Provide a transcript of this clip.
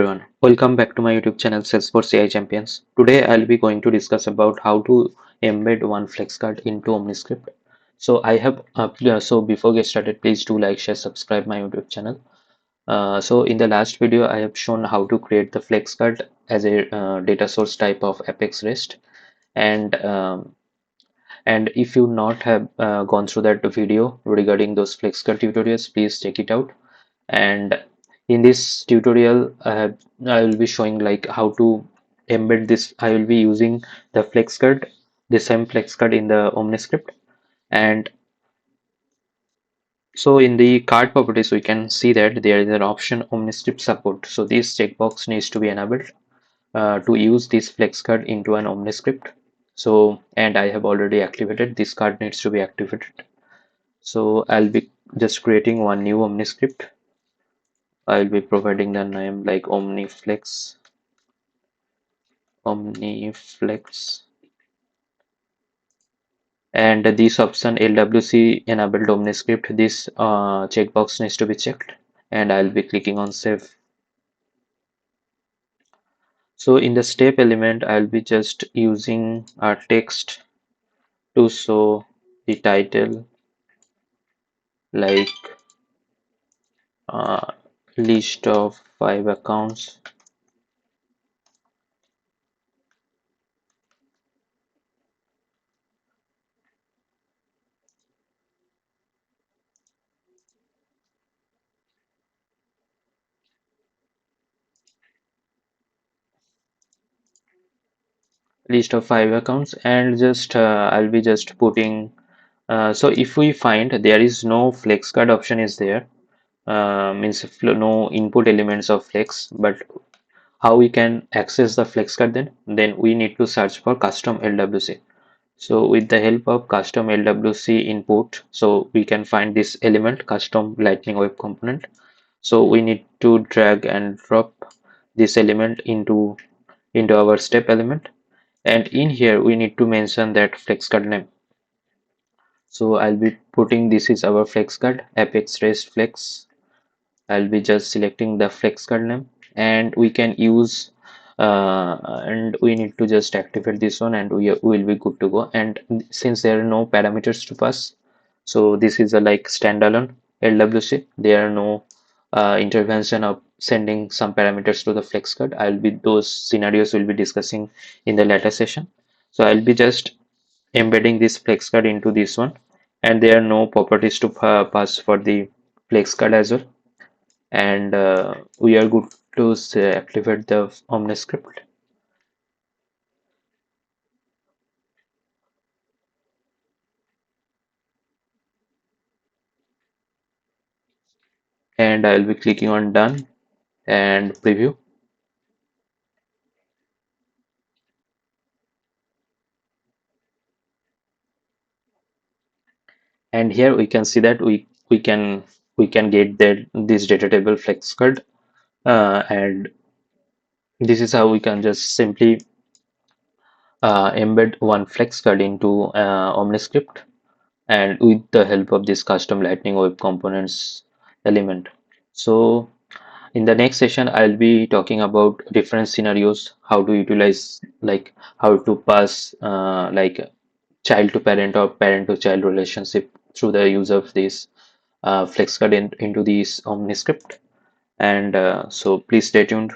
Everyone, welcome back to my YouTube channel Salesforce AI Champions. Today I'll be going to discuss about how to embed one FlexCard into OmniScript. So I have so before get started, please do like, share, subscribe my YouTube channel. So in the last video I have shown how to create the FlexCard as a data source type of Apex REST, and if you not have gone through that video regarding those FlexCard tutorials, please check it out. And in this tutorial I will be showing like how to embed this. I will be using the FlexCard, the same FlexCard in the OmniScript. And so in the card properties we can see that there is an option OmniScript support. So this checkbox needs to be enabled to use this FlexCard into an OmniScript. So, and I have already activated this card, needs to be activated. So I'll be just creating one new OmniScript. I'll be providing the name like OmniFlex, and this option LWC enabled OmniScript. This checkbox needs to be checked, and I'll be clicking on save. So in the step element, I'll be just using a text to show the title like uh, list of 5 accounts. List of 5 accounts, and just I'll be just putting so if we find there is no flex card option is there, means no input elements of flex, but how we can access the flex card, then we need to search for custom LWC. So with the help of custom LWC input, so we can find this element custom lightning web component. So we need to drag and drop this element into our step element, and in here we need to mention that flex card name. So I'll be putting this is our flex card Apex REST Flex. I'll be just selecting the flex card name, and we can use and we need to just activate this one, and we will be good to go. And since there are no parameters to pass, so this is a like standalone LWC. There are no intervention of sending some parameters to the flex card. I'll be those scenarios will be discussing in the later session. So I'll be just embedding this flex card into this one, and there are no properties to pass for the flex card as well. And we are good to activate the OmniScript. And I'll be clicking on done and preview. And here we can see that we can get that this data table flex card, and this is how we can just simply embed one flex card into OmniScript, and with the help of this custom lightning web components element. So in the next session I'll be talking about different scenarios, how to utilize, like how to pass like child to parent or parent to child relationship through the use of this FlexCard into this OmniScript. And so please stay tuned.